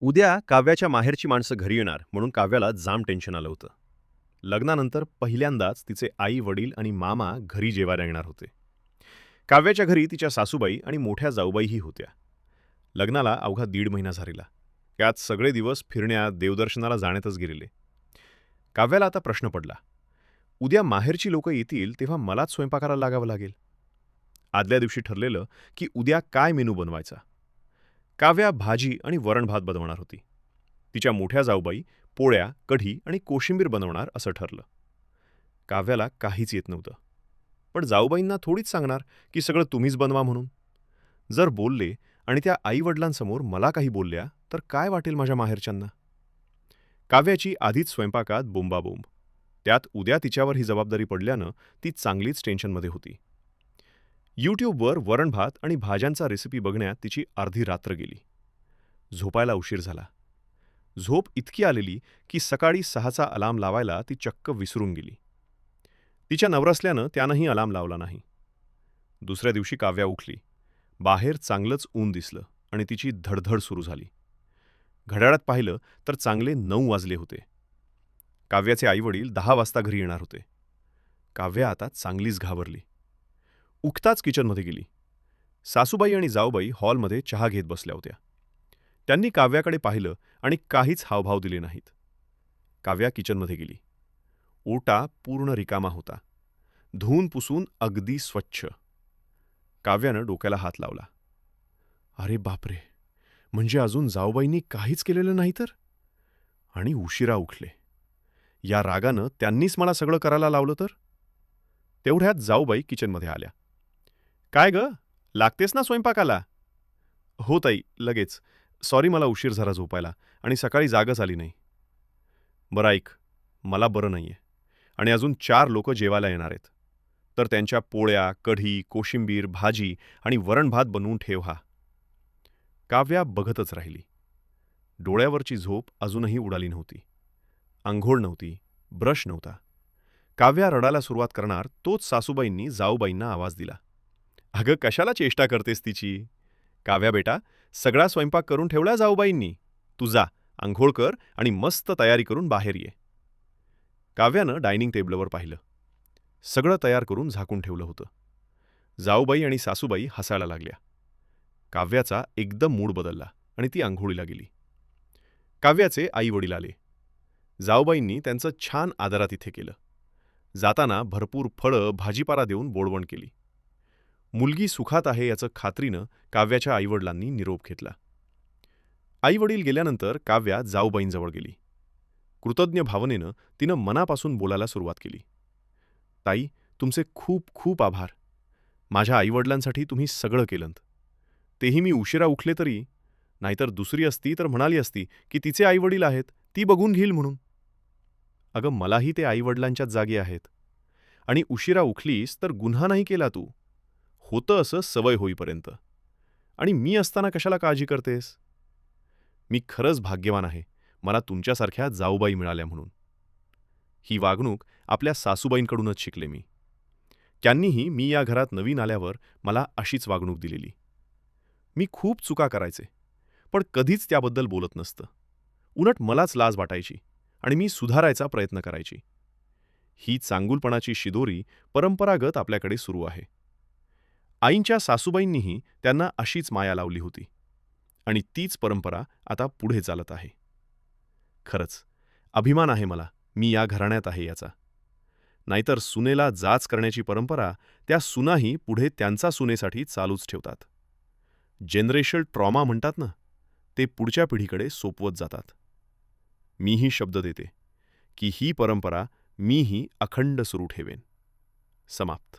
उद्या काव्याच्या माहेरची माणसं घरी येणार म्हणून काव्याला जाम टेन्शन आलं होतं. लग्नानंतर पहिल्यांदाच तिचे आई वडील आणि मामा घरी जेवायला येणार होते. काव्याच्या घरी तिच्या सासूबाई आणि मोठ्या जाऊबाईही होत्या. लग्नाला अवघा 1.5 महिना झालेला. त्यात सगळे दिवस फिरण्यात देवदर्शनाला जाण्यातच गेलेले. काव्याला आता प्रश्न पडला, उद्या माहेरची लोकं येतील तेव्हा मलाच स्वयंपाकाला लागावं लागेल. आदल्या दिवशी ठरलेलं की उद्या काय मेनू बनवायचा. काव्या भाजी आणि वरण भात बनवणार होती. तिच्या मोठ्या जाऊबाई पोळ्या, कढी आणि कोशिंबीर बनवणार असं ठरलं. काव्याला काहीच येत नव्हतं. पण जाऊबाईंना थोडीच सांगणार की सगळं तुम्हीच बनवा म्हणून. जर बोलले आणि त्या आईवडिलांसमोर मला काही बोलल्या तर काय वाटेल माझ्या माहेरच्यांना. काव्याची आधीच स्वयंपाकात बोंबाबोंब. त्यात उद्या तिच्यावर ही जबाबदारी पडल्यानं ती चांगलीच टेन्शनमध्ये होती. यूट्यूबवर वरण भात आणि भाज्यांचा रेसिपी बघण्यात तिची अर्धी रात्र गेली. झोपायला उशीर झाला. झोप इतकी आलेली की सकाळी 6चा अलार्म लावायला ती चक्क विसरून गेली. तिच्या नवरसल्यानं त्यानंही अलार्म लावला नाही. दुसऱ्या दिवशी काव्या उठली. बाहेर चांगलंच ऊन दिसलं आणि तिची धडधड सुरू झाली. घड्याळात पाहिलं तर चांगले 9 वाजले होते. काव्याचे आईवडील 10 वाजता घरी येणार होते. काव्या आता चांगलीच घाबरली. उठताच किचनमध्ये गेली. सासूबाई आणि जाऊबाई हॉलमध्ये चहा घेत बसल्या होत्या. त्यांनी काव्याकडे पाहिलं आणि काहीच हावभाव दिले नाहीत. काव्या किचनमध्ये गेली. ओटा पूर्ण रिकामा होता. धुवून पुसून अगदी स्वच्छ. काव्यानं डोक्याला हात लावला. अरे बापरे, म्हणजे अजून जाऊबाईंनी काहीच केलेलं नाही तर. आणि उशिरा उठले. या रागानं त्यांनीच मला सगळं करायला लावलं तर. तेवढ्यात जाऊबाई किचनमध्ये आल्या. काय ग, लागतेस ना स्वयंपाकाला? हो ताई, लगेच. सॉरी, मला उशीर झाला झोपायला आणि सकाळी जागच आली नाही. बरं ऐक, मला बरं नाहीये आणि अजून 4 लोकं जेवायला येणार आहेत. तर त्यांच्या पोळ्या, कढी, कोशिंबीर, भाजी आणि वरण भात बनवून ठेव हा. काव्या बघतच राहिली. डोळ्यावरची झोप अजूनही उडाली नव्हती. अंघोळ नव्हती, ब्रश नव्हता. काव्या रडायला सुरुवात करणार तोच सासूबाईंनी जाऊबाईंना आवाज दिला. अगं, कशाला चेष्टा करतेस तिची? काव्या बेटा, सगळा स्वयंपाक करून ठेवला जाऊबाईंनी. तू जा, अंघोळ कर आणि मस्त तयारी करून बाहेर ये. काव्यानं डायनिंग टेबलवर पाहिलं. सगळं तयार करून झाकून ठेवलं होतं. जाऊबाई आणि सासूबाई हसायला लागल्या. काव्याचा एकदम मूड बदलला आणि ती अंघोळीला गेली. काव्याचे आई वडील आले. जाऊबाईंनी त्यांचं छान आदरातिथ्य केलं. जाताना भरपूर फळं, भाजीपाला देऊन बोळवण केली. मुलगी सुखात आहे याचं खात्रीनं काव्याच्या आईवडिलांनी निरोप घेतला. आईवडील गेल्यानंतर काव्या जाऊबाईंजवळ गेली. कृतज्ञ भावनेनं तिनं मनापासून बोलायला सुरुवात केली. ताई, तुमचे खूप खूप आभार. माझ्या आईवडिलांसाठी तुम्ही सगळं केलंत. तेही मी उशिरा उठले तरी. नाहीतर दुसरी असती तर म्हणाली असती की तिचे आईवडील आहेत, ती बघून घेईल म्हणून. अगं, मलाही ते आईवडिलांच्याच जागी आहेत. आणि उशिरा उठलीस तर गुन्हा नाही केला तू. होतं असं सवय होईपर्यंत. आणि मी असताना कशाला काळजी करतेस? मी खरंच भाग्यवान आहे, मला तुमच्यासारख्या जाऊबाई मिळाल्या म्हणून. ही वागणूक आपल्या सासूबाईंकडूनच शिकले मी. त्यांनीही मी या घरात नवीन आल्यावर मला अशीच वागणूक दिलेली. मी खूप चुका करायचे, पण कधीच त्याबद्दल बोलत नसतं. उलट मलाच लाज वाटायची आणि मी सुधारायचा प्रयत्न करायची. ही चांगुलपणाची शिदोरी परंपरागत आपल्याकडे सुरू आहे. आईंच्या सासूबाईंनीही त्यांना अशीच माया लावली होती आणि तीच परंपरा आता पुढे चालत आहे. खरंच अभिमान आहे मला, मी या घराण्यात आहे याचा. नाहीतर सुनेला जाच करण्याची परंपरा त्या सुनाही पुढे त्यांचा सुनेसाठी चालूच ठेवतात. जनरेशनल ट्रॉमा म्हणतात ना, ते पुढच्या पिढीकडे सोपवत जातात. मीही शब्द देते की ही परंपरा मीही अखंड सुरू ठेवेन. समाप्त.